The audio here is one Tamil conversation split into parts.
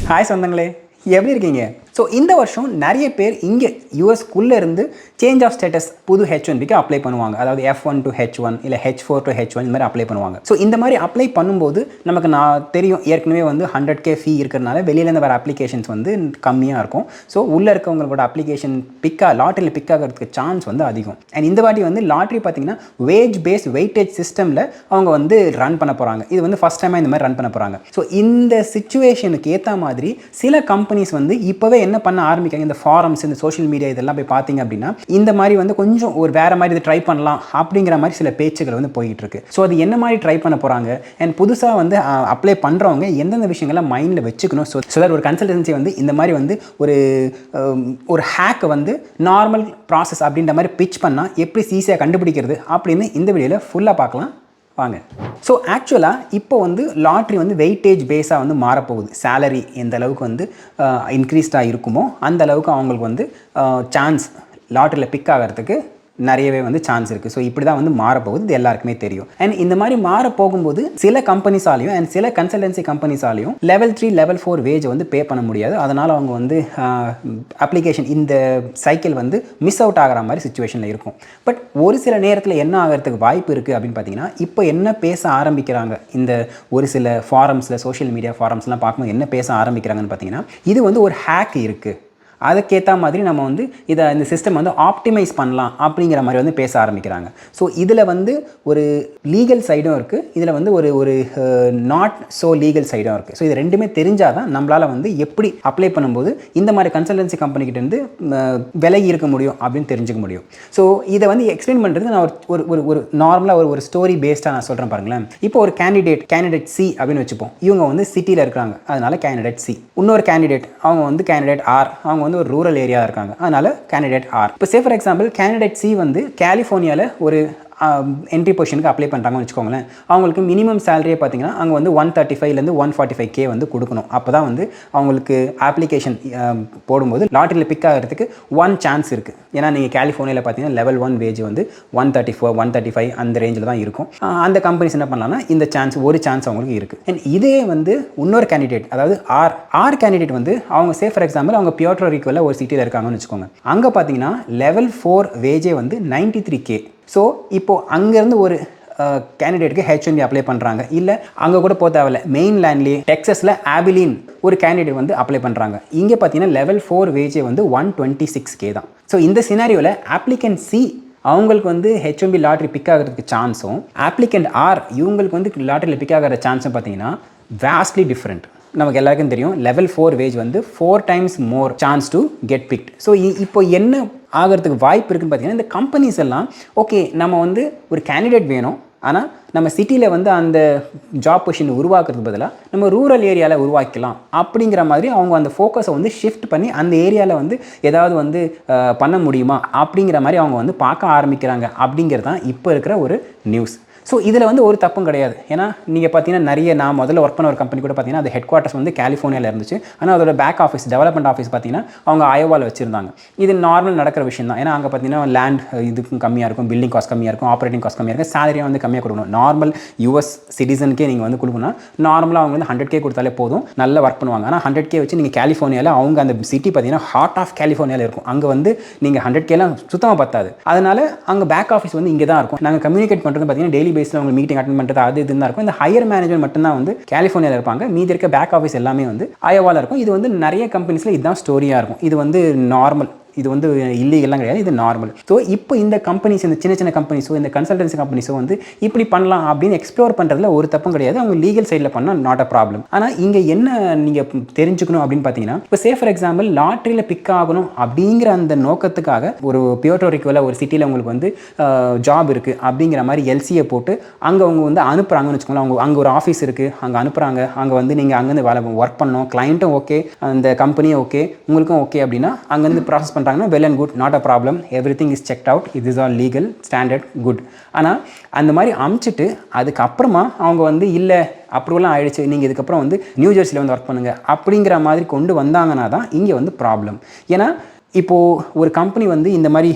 ஹாய் சொந்தங்களே, எப்படி இருக்கீங்க? ஸோ இந்த வருஷம் நிறைய பேர் இங்கே யூஎஸ்குள்ளே இருந்து சேஞ்ச் ஆஃப் ஸ்டேட்டஸ் புது H1Bக்கு அப்ளை பண்ணுவாங்க. அதாவது F1 to H1 இல்லை H4 to H1 இந்த மாதிரி அப்ளை பண்ணுவாங்க. ஸோ இந்த மாதிரி அப்ளை பண்ணும்போது நமக்கு நான் தெரியும் ஏற்கனவே வந்து 100K ஃபீ இருக்கிறதுனால வெளியிலேருந்து வர அப்ளிகேஷன்ஸ் வந்து கம்மியாக இருக்கும். ஸோ உள்ளே இருக்கவங்களோட அப்ளிகேஷன் லாட்டரியில் பிக் ஆகிறதுக்கு சான்ஸ் வந்து அதிகம். அண்ட் இந்த வாட்டி வந்து லாட்ரி பார்த்தீங்கன்னா வேஜ் பேஸ் வெயிட்டேஜ் சிஸ்டமில் அவங்க வந்து ரன் பண்ண போகிறாங்க. இது வந்து ஃபஸ்ட் டைமாக இந்த மாதிரி ரன் பண்ண போகிறாங்க. ஸோ இந்த சிச்சுவேஷனுக்கு ஏற்ற மாதிரி சில கம்பெனிஸ் வந்து இப்போவே என்ன பண்ண ஆரம்பிக்காங்க, இந்த ஃபாரம்ஸ் இந்த சோஷியல் மீடியா இதெல்லாம் போய் பார்த்தீங்க அப்படின்னா இந்த மாதிரி வந்து கொஞ்சம் ஒரு வேறு மாதிரி இது ட்ரை பண்ணலாம் அப்படிங்கிற மாதிரி சில பேச்சுகள் வந்து போயிட்டு இருக்கு. ஸோ அது என்ன மாதிரி ட்ரை பண்ண போகிறாங்க அண்ட் புதுசாக வந்து அப்ளை பண்ணுறவங்க எந்தெந்த விஷயங்கள்லாம் மைண்டில் வச்சுக்கணும். ஸோ தட் ஒரு கன்சல்டன்சி வந்து இந்த மாதிரி வந்து ஒரு ஹேக் வந்து நார்மல் ப்ராசஸ் அப்படின்ற மாதிரி பிச் பண்ணால் எப்படி ஈஸியாக கண்டுபிடிக்கிறது அப்படின்னு இந்த வீடியோவில் ஃபுல்லாக பார்க்கலாம் வாங்க. ஸோ ஆக்சுவலாக இப்போ வந்து லாட்ரி வந்து வெயிட்டேஜ் பேஸாக வந்து மாறப்போகுது. சேலரி எந்த அளவுக்கு வந்து இன்க்ரீஸ்டாக இருக்குமோ அந்த அளவுக்கு அவங்களுக்கு வந்து சான்ஸ் லாட்ரியில் பிக் ஆகிறதுக்கு நிறையவே வந்து சான்ஸ் இருக்குது. ஸோ இப்படி தான் வந்து மாறப்போகுது, இது எல்லாருக்குமே தெரியும். அண்ட் இந்த மாதிரி மாற போகும்போது சில கம்பெனிஸாலையும் அண்ட் சில கன்சல்டன்சி கம்பெனிஸாலையும் லெவல் 3 லெவல் 4 வேஜ் வந்து பே பண்ண முடியாது. அதனால் அவங்க வந்து அப்ளிகேஷன் இந்த சைக்கிள் வந்து மிஸ் அவுட் ஆகிற மாதிரி சுச்சுவேஷனில் இருக்கும். பட் ஒரு சில நேரத்தில் என்ன ஆகிறதுக்கு வாய்ப்பு இருக்குது அப்படின்னு பார்த்தீங்கன்னா, இப்போ என்ன பேச ஆரம்பிக்கிறாங்க இந்த ஒரு சில ஃபாரம்ஸில் சோஷியல் மீடியா ஃபாரம்ஸ்லாம் பார்க்கும்போது என்ன பேச ஆரம்பிக்கிறாங்கன்னு பார்த்தீங்கன்னா, இது வந்து ஒரு ஹேக் இருக்குது, அதுக்கேற்ற மாதிரி நம்ம வந்து இந்த சிஸ்டம் வந்து ஆப்டிமைஸ் பண்ணலாம் அப்படிங்கிற மாதிரி வந்து பேச ஆரம்பிக்கிறாங்க. ஸோ இதில் வந்து ஒரு லீகல் சைடும் இருக்குது, இதில் வந்து ஒரு நாட் ஸோ லீகல் சைடும் இருக்குது. ஸோ இது ரெண்டுமே தெரிஞ்சால் தான் நம்மளால் வந்து எப்படி அப்ளை பண்ணும்போது இந்த மாதிரி கன்சல்டன்சி கம்பெனிக்கிட்டேருந்து விலகி இருக்க முடியும் அப்படின்னு தெரிஞ்சுக்க முடியும். ஸோ இதை வந்து எக்ஸ்பிளைன் பண்ணுறது நான் ஒரு நார்மலாக ஒரு ஸ்டோரி பேஸ்டாக நான் சொல்கிறேன் பாருங்களேன். இப்போ ஒரு கேண்டிடேட் சி அப்படின்னு வச்சுப்போம். இவங்க வந்து சிட்டியில் இருக்கிறாங்க, அதனால கேண்டிடேட் சி. இன்னொரு கேண்டிடேட் அவங்க வந்து கேண்டிடேட் ஆர், அவங்க வந்து ஒரு ரூரல் ஏரியா இருக்காங்க, அதனால கேண்டிடேட் ஆர். இப்போ say for example candidate C வந்து கலிஃபோர்னியாவில் ஒரு என்ட்ரி பொசிஷனுக்கு அப்ளை பண்ணுறாங்கன்னு வச்சுக்கோங்களேன். அவங்களுக்கு மினிமம் சேலரியே பார்த்தீங்கன்னா அங்கே வந்து 135லேருந்து 145K வந்து கொடுக்கணும். அப்போ தான் வந்து அவங்களுக்கு அப்ளிகேஷன் போடும்போது லாட்டரியில் பிக் ஆகிறதுக்கு 1 சான்ஸ் இருக்குது. ஏன்னா நீங்கள் கலிஃபோர்னியாவில் பார்த்தீங்கன்னா லெவல் 1 வேஜ் வந்து 134 135 அந்த ரேஞ்சில் தான் இருக்கும். அந்த கம்பெனிஸ் என்ன பண்ணலாம்னா இந்த ஒரு சான்ஸ் அவங்களுக்கு இருக்குது. அண்ட் இதே வந்து இன்னொரு கேண்டிடேட், அதாவது ஆர் கேண்டிடேட் வந்து அவங்க சே ஃபார் எக்ஸாம்பிள் அவங்க பியோட்ரோ ரிக்கோவில் ஒரு சிட்டியில் இருக்காங்கன்னு வச்சுக்கோங்க. அங்கே பார்த்தீங்கன்னா லெவல் 4 வேஜே வந்து 93K. ஸோ இப்போது அங்கேருந்து ஒரு கேண்டிடேட்டுக்கு H1B அப்ளை பண்ணுறாங்க. இல்லை அங்கே கூட போக தேவையில்ல, மெயின் லேண்ட்லேயே டெக்ஸஸில் ஆபிலின் ஒரு கேண்டிடேட் வந்து அப்ளை பண்ணுறாங்க. இங்கே பார்த்தீங்கன்னா லெவல் 4 வேஜே வந்து 126K தான். ஸோ இந்த சினாரியோவில் ஆப்ளிகன்ட் சி அவங்களுக்கு வந்து H1B லாட்ரி பிக் ஆகிறதுக்கு சான்ஸும் ஆப்ளிகண்ட் ஆர் இவங்களுக்கு வந்து லாட்டரியில் பிக் ஆகிற சான்ஸும் பார்த்தீங்கன்னா வேஸ்ட்லி டிஃப்ரெண்ட். நமக்கு எல்லாருக்கும் தெரியும் லெவல் 4 வேஜ் வந்து 4 times more chance to get picked. So இப்போ என்ன ஆகிறதுக்கு வாய்ப்பு இருக்குன்னு பார்த்தீங்கன்னா, இந்த கம்பெனிஸ் எல்லாம் ஓகே நம்ம வந்து ஒரு கேண்டிடேட் வேணும், ஆனால் நம்ம சிட்டியில் வந்து அந்த ஜாப் பொசிஷன் உருவாக்குறதுக்கு பதிலாக நம்ம ரூரல் ஏரியாவில் உருவாக்கலாம் அப்படிங்கிற மாதிரி அவங்க அந்த ஃபோக்கஸை வந்து ஷிஃப்ட் பண்ணி அந்த ஏரியாவில் வந்து ஏதாவது வந்து பண்ண முடியுமா அப்படிங்கிற மாதிரி அவங்க வந்து பார்க்க ஆரம்பிக்கிறாங்க. அப்படிங்கிறது தான் இப்போ இருக்கிற ஒரு நியூஸ். ஸோ இதில் வந்து ஒரு தப்பும் கிடையாது. ஏன்னா நீங்கள் பார்த்தீங்கன்னா நான் முதல்ல ஒர்க் பண்ண ஒரு கம்பெனி கூட பார்த்தீங்கன்னா அது ஹெட் குவார்ட்டர்ஸ் வந்து கலிஃபோர்னியாவில் இருந்துச்சு. ஆனால் அதோட பேக் ஆஃபீஸ் டெவலப்மெண்ட் ஆஃபீஸ் பார்த்தீங்கன்னா அவங்க அயோவாவில் வச்சுருந்தாங்க. இது நார்மல் நடக்கிற விஷயம் தான். ஏன்னா அங்கே பார்த்தீங்கன்னா லேண்ட் இதுக்கும் கம்மியாக இருக்கும், பில்டிங் காஸ்ட் கம்மியாக இருக்கும், ஆப்ரேட்டிங் காஸ்ட் கம்மியாக இருக்கும், சேலரியும் வந்து கம்மியாக கொடுக்கணும். நார்மல் யூஎஸ் சிட்டிசனுக்கே நீங்கள் வந்து கொடுக்கணும். நார்மலாக அவங்க வந்து 100K கொடுத்தாலே போதும், நல்லா ஒர்க் பண்ணுவாங்க. ஆனால் 100K வச்சு நீங்கள் கலிஃபோர்னியாவில் அவங்க அந்த சிட்டி பார்த்தீங்கன்னா ஹார்ட் ஆஃப் கலிஃபோர்னியாவில் இருக்கும். அங்கே வந்து நீங்கள் 100Kலாம் சுத்தமாக பத்தாது. அதனால் அங்கே பேக் ஆஃபீஸ் வந்து இங்கே தான் இருக்கும். நாங்கள் கம்யூனிகேட் பண்ணுறது பார்த்தீங்கன்னா டெய்லி பேஸில் அவங்க மீட்டிங் அட்டெண்ட் பண்ணுறது அது இதுன்னு தான் இருக்கும். இந்த ஹையர் மேனேஜ்மெண்ட் மட்டும்தான் வந்து கலிஃபோர்னியாவில் இருப்பாங்க. மீதி இருக்க பேக் ஆஃபீஸ் எல்லாமே வந்து அயோவாவில் இருக்கும். இது வந்து நிறைய கம்பெனிஸில் இதுதான் ஸ்டோரியாக இருக்கும். இது வந்து நார்மல், இது வந்து இல்லீகல்லாம் கிடையாது, இது நார்மல். ஸோ இப்போ இந்த கம்பெனிஸ், இந்த சின்ன கம்பெனிஸோ இந்த கன்சல்டன்சி கம்பெனிஸோ வந்து இப்படி பண்ணலாம் அப்படின்னு எக்ஸ்ப்ளோர் பண்ணுறதுல ஒரு தப்பும் கிடையாது. அவங்க லீகல் சைடில் பண்ணால் நாட் அ ப்ராப்ளம். ஆனால் இங்கே என்ன நீங்கள் தெரிஞ்சுக்கணும் அப்படின்னு பார்த்தீங்கன்னா, இப்போ சே ஃபார் எக்ஸாம்பிள் லாட்ரியில் பிக் ஆகணும் அப்படிங்கிற அந்த நோக்கத்துக்காக ஒரு பியோட்ரோ ரிக்கோவில் ஒரு சிட்டியில் உங்களுக்கு வந்து ஜாப் இருக்குது அப்படிங்கிற மாதிரி எல்சியை போட்டு அங்கே அவங்க வந்து அனுப்புகிறாங்கன்னு வச்சுக்கோங்களேன். அவங்க அங்கே ஒரு ஆஃபீஸ் இருக்குது, அங்கே அனுப்புகிறாங்க. அங்கே வந்து நீங்கள் அங்கேருந்து ஒர்க் பண்ணணும், கிளைண்ட்டும் ஓகே, அந்த கம்பெனியும் ஓகே, உங்களுக்கும் ஓகே அப்படின்னா அங்கேருந்து ப்ராசஸ் பண்ணுறாங்கன்னா well and good, not a problem, everything is checked out, it is all legal standard good. ஆனால் அந்த மாதிரி அமுச்சிட்டு அதுக்கப்புறமா அவங்க வந்து இல்லை அப்ரூவலாம் ஆகிடுச்சு, நீங்கள் இதுக்கப்புறம் வந்து நியூ ஜெர்சியில் வந்து ஒர்க் பண்ணுங்கள் அப்படிங்கிற மாதிரி கொண்டு வந்தாங்கன்னா தான் இங்கே வந்து ப்ராப்ளம். ஏன்னா இப்போது ஒரு கம்பெனி வந்து இந்த மாதிரி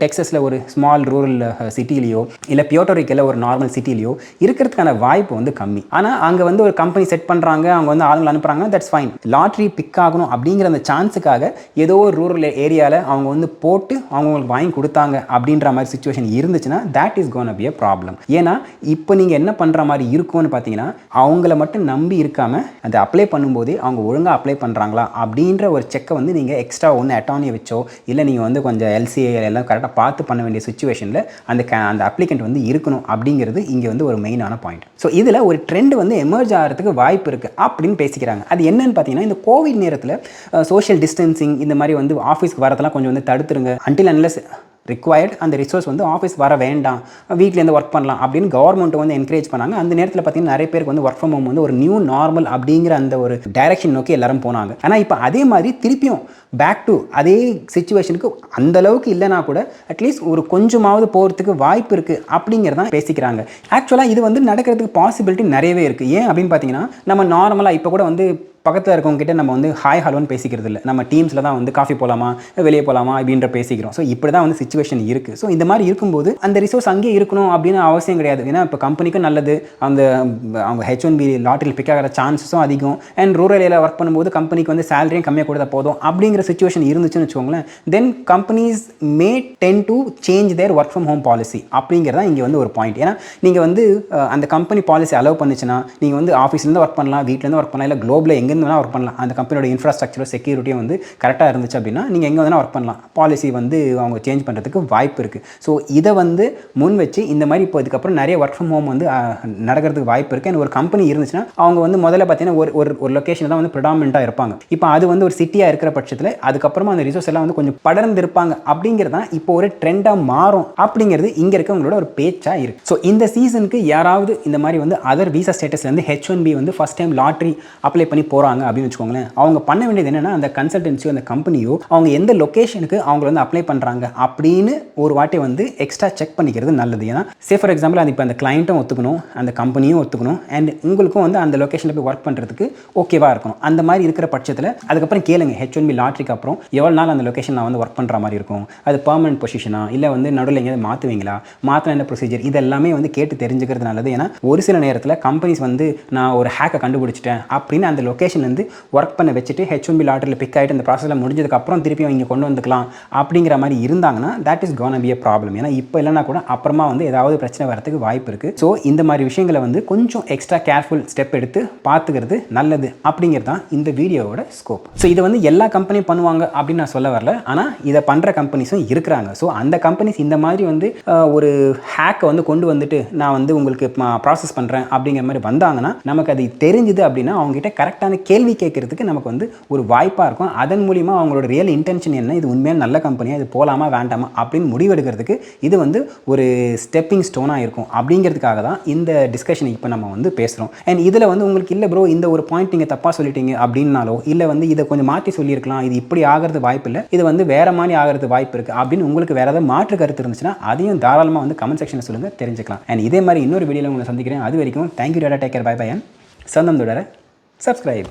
டெக்ஸஸில் ஒரு ஸ்மால் ரூரல் சிட்டிலேயோ இல்லை பியோட்டோரிக்கில் ஒரு நார்மல் சிட்டிலேயோ இருக்கிறதுக்கான வாய்ப்பு வந்து கம்மி. ஆனால் அங்கே வந்து ஒரு கம்பெனி செட் பண்ணுறாங்க, அவங்க வந்து ஆளுங்களை அனுப்புகிறாங்க, தட்ஸ் ஃபைன். லாட்ரி பிக் ஆகணும் அப்படிங்கிற அந்த சான்ஸுக்காக ஏதோ ஒரு ரூரல் ஏரியாவில் அவங்க வந்து போட்டு அவங்களுக்கு வாங்கி கொடுத்தாங்க அப்படின்ற மாதிரி சுச்சுவேஷன் இருந்துச்சுன்னா that is gonna be a problem. ஏன்னா இப்போ நீங்கள் என்ன பண்ணுற மாதிரி இருக்கும்னு பார்த்தீங்கன்னா, அவங்கள மட்டும் நம்பி இருக்காமல் அதை அப்ளை பண்ணும்போதே அவங்க ஒழுங்காக அப்ளை பண்ணுறாங்களா அப்படின்ற ஒரு செக்கை வந்து நீங்கள் எக்ஸ்ட்ரா ஒன்று அட்டானியை வச்சோ இல்லை நீங்கள் வந்து கொஞ்சம் எல்சிஏ எல்லாம் கரெக்டாக பார்த்து பண்ண வேண்டிய சுச்சுவேஷனில் அந்த அப்ளிகண்ட் வந்து இருக்கணும் அப்படிங்கிறது இங்கே வந்து ஒரு மெயினான பாயிண்ட். ஸோ இதில் ஒரு ட்ரெண்ட் வந்து எமர்ஜ் ஆகிறதுக்கு வாய்ப்பு இருக்குது அப்படின்னு பேசிக்கிறாங்க. அது என்னன்னு பார்த்தீங்கன்னா, இந்த கோவிட் நேரத்தில் சோஷியல் டிஸ்டன்சிங் இந்த மாதிரி வந்து ஆஃபீஸ்க்கு வரதெல்லாம் கொஞ்சம் வந்து தடுத்துருங்க, அன்டில் அன்லெஸ் ரிக்வயர்ட் அந்த ரிசோர்ஸ் வந்து ஆஃபீஸ் வர வேண்டாம், வீட்லேருந்து ஒர்க் பண்ணலாம் அப்படின்னு கவர்மெண்ட் வந்து என்கரேஜ் பண்ணாங்க. அந்த நேரத்தில் பார்த்தீங்கன்னா நிறைய பேருக்கு வந்து ஒர்க் ஃப்ரம் ஹோம் வந்து ஒரு நியூ நார்மல் அப்படிங்கிற அந்த ஒரு டைரக்ஷன் நோக்கி எல்லாரும் போனாங்க. ஆனால் இப்போ அதே மாதிரி திருப்பியும் பேக் டு அதே சிச்சுவேஷனுக்கு அந்த அளவுக்கு இல்லைனா கூட அட்லீஸ்ட் ஒரு கொஞ்சமாவது போகிறதுக்கு வாய்ப்பு இருக்குது அப்படிங்கிறதான் பேசிக்கிறாங்க. ஆக்சுவலாக இது வந்து நடக்கிறதுக்கு பாசிபிலிட்டி நிறையவே இருக்குது. ஏன் அப்படின்னு பார்த்தீங்கன்னா, நம்ம நார்மலாக இப்போ கூட வந்து பக்கத்தில் இருக்கவங்க கிட்ட நம்ம வந்து ஹாய் ஹலோன்னு பேசிக்கிறது இல்லை. நம்ம டீம்ஸில் தான் வந்து காஃபி போகலாமா வெளியே போகலாமா அப்படின்ற பேசிக்கிறோம். ஸோ இப்படி தான் வந்து சிச்சுவேஷன் இருக்குது. ஸோ இந்த மாதிரி இருக்கும்போது அந்த ரிசோர்ஸ் அங்கேயே இருக்கணும் அப்படின்னு அவசியம் கிடையாது. ஏன்னா இப்போ கம்பெனிக்கும் நல்லது, அவங்க H1B லாட்டரியில் பிக் ஆகிற சான்ஸஸும் அதிகம். அண்ட் ரூரல் ஏரியாவில் ஒர்க் பண்ணும்போது கம்பெனிக்கு வந்து சேலரியும் கம்மியாக கொடுத்தா போதும் அப்படிங்கிற சிச்சுவேஷன் இருந்துச்சுன்னு வச்சுக்கோங்களேன். Then companies may tend to change their work from home policy அப்படிங்கிறதா இங்கே வந்து ஒரு பாயிண்ட். ஏன்னா நீங்கள் வந்து அந்த கம்பெனி பாலிசி அலோவ் பண்ணிச்சுன்னா நீங்கள் வந்து ஆஃபீஸ்லேருந்து ஒர்க் பண்ணலாம், வீட்டிலேருந்து ஒர்க் பண்ணலாம், இல்லை குளோபில் எங்கேருந்து வேணால் ஒர்க் பண்ணலாம். அந்த கம்பெனியோட இன்ஃப்ராஸ்ட்ரக்சரோ செக்யூரிட்டியும் வந்து கரெக்டாக இருந்துச்சு அப்படின்னா நீங்கள் எங்கே வேணால் ஒர்க் பண்ணலாம். பாலிசி வந்து அவங்க சேஞ்ச் பண்ணுறதுக்கு வாய்ப்பு இருக்குது. ஸோ இதை வந்து முன் வச்சு இந்த மாதிரி இப்போ இதுக்கப்புறம் நிறைய ஒர்க் ஃப்ரம் ஹோம் வந்து நடக்கிறதுக்கு வாய்ப்பு இருக்குது. அண்ட் ஒரு கம்பெனி இருந்துச்சுன்னா அவங்க வந்து முதல்ல பார்த்தீங்கன்னா ஒரு லொக்கேஷன் தான் வந்து ப்ரிடாமினெண்ட்டாக இருப்பாங்க. இப்போ அது வந்து ஒரு சிட்டியாக இருக்கிற பட்சத்தில் அதுக்கப்புறமா அந்த ரிசோர்ஸ் எல்லாம் வந்து கொஞ்சம் படர்ந்து இருப்பாங்க அப்படிங்கிறது தான் இப்போ ஒரு ட்ரெண்டாக மாறும் அப்படிங்கிறது இங்கே இருக்கவங்களோட ஒரு பேச்சாக இருக்குது. ஸோ இந்த சீசனுக்கு யாராவது இந்த மாதிரி வந்து அதர் வீசா ஸ்டேட்டஸ்லேருந்து H1B வந்து ஃபஸ்ட் டைம் லாட்ரி அப்ளை பண்ணி போகிறாங்க அப்படின்னு வச்சுக்கோங்களேன், அவங்க பண்ண வேண்டியது என்னென்னா, அந்த கன்சல்டன்சியோ அந்த கம்பெனியோ அவங்க எந்த லொக்கேஷனுக்கு அவங்க வந்து அப்ளை பண்ணுறாங்க அப்படின்னு ஒரு வாட்டி வந்து எக்ஸ்ட்ரா செக் பண்ணிக்கிறது நல்லது. ஏன்னா ஃபார் எக்ஸாம்பிள் அது இப்போ அந்த கிளைண்ட்டும் ஒத்துக்கணும், அந்த கம்பெனியும் ஒத்துக்கணும், அண்ட் உங்களுக்கும் வந்து அந்த லொக்கேஷனில் போய் ஒர்க் பண்ணுறதுக்கு ஓகேவாக இருக்கணும். அந்த மாதிரி இருக்கிற பட்சத்தில் அதுக்கப்புறம் கேளுங்க, H1B லாட்ரிக்கு அப்புறம் எவ்வளோ நாள் அந்த லொக்கேஷனில் வந்து ஒர்க் பண்ணுற மாதிரி இருக்கும், அது பெர்மனன்ட் பொசிஷனா இல்லை வந்து நடுவில் எங்கேயாவது மாற்றுவீங்களா, மாற்றின என்ன ப்ரொசீஜர், இதெல்லாமே வந்து கேட்டு தெரிஞ்சுக்கிறது நல்லது. ஏன்னா ஒரு சில நேரத்தில் கம்பெனிஸ் வந்து நான் ஒரு ஹேக்கை கண்டுபிடிச்சிட்டேன் அப்படின்னு அந்த லொக்கேஷன்லேருந்து ஒர்க் பண்ண வச்சுட்டு H1B லாட்டரியில் பிக் ஆகிட்டு அந்த ப்ராசஸில் முடிஞ்சதுக்கப்புறம் திருப்பியும் இங்கே கொண்டு வந்துக்கலாம் அப்படிங்கிற மாதிரி இருந்தாங்கன்னா that is gonna be a problem. ஏன்னா இப்போ இல்லைனா கூட அப்புறமா வந்து ஏதாவது பிரச்சனை வரதுக்கு வாய்ப்பு இருக்குது. ஸோ இந்த மாதிரி விஷயங்களை வந்து கொஞ்சம் எக்ஸ்ட்ரா கேர்ஃபுல் ஸ்டெப் எடுத்து பார்த்துக்கிறது நல்லது அப்படிங்கிறது தான் இந்த வீடியோவோட ஸ்கோப். ஸோ இதை வந்து எல்லா கம்பெனியும் பண்ணுவாங்க அப்படின்னு நான் சொல்ல வரல, ஆனால் இதை பண்ணுற கம்பெனிஸும் இருக்கிறாங்க. ஸோ அந்த கம்பெனிஸ் இந்த மாதிரி வந்து ஒரு ஹேக்கை வந்து கொண்டு வந்துட்டு நான் வந்து உங்களுக்கு ப்ராசஸ் பண்ணுறேன் அப்படிங்கிற மாதிரி வந்தாங்கன்னா நமக்கு அது தெரிஞ்சுது அப்படின்னா அவங்ககிட்ட கரெக்டான கேள்வி கேட்கறதுக்கு நமக்கு வந்து ஒரு வாய்ப்பாக இருக்கும். அதன் மூலிமா அவங்களோட ரியல் இன்டென்ஷன் என்ன, இது உண்மையான நல்ல கம்பெனியாக, இது போகலாமா வேண்டாமா அப்படின்னு முடிவெடுக்கிறதுக்கு இது வந்து ஒரு ஸ்டெப்பிங் ஸ்டோனாக இருக்கும். அப்படிங்கிறதுக்காக தான் இந்த டிஸ்கஷன் இப்போ நம்ம வந்து பேசுகிறோம். அண்ட் இதில் வந்து உங்களுக்கு இல்லை ப்ரோ இந்த ஒரு பாயிண்ட் நீங்கள் தப்பாக சொல்லிட்டீங்க அப்படின்னாலோ இல்லை வந்து இதை கொஞ்சம் மாற்றி சொல்லியிருக்கலாம், இது இப்படி ஆகிறது வாய்ப்பு இல்லை, இது வந்து வேறு மாதிரி ஆகிறது வாய்ப்பு இருக்குது அப்படின்னு உங்களுக்கு வேறு ஏதாவது மாற்று கருத்து இருந்துச்சுன்னா அதையும் தாராளமாக வந்து கமெண்ட் செக்ஷனில் சொல்லுங்கள், தெரிஞ்சுக்கலாம். அண்ட் இதே மாதிரி இன்னொரு வீடியோவில் உங்களை சந்திக்கிறேன். அது வரைக்கும் தேங்க்யூ டாடா, take care, bye bye. And சந்தம் தொடர சப்ஸ்கிரைப்.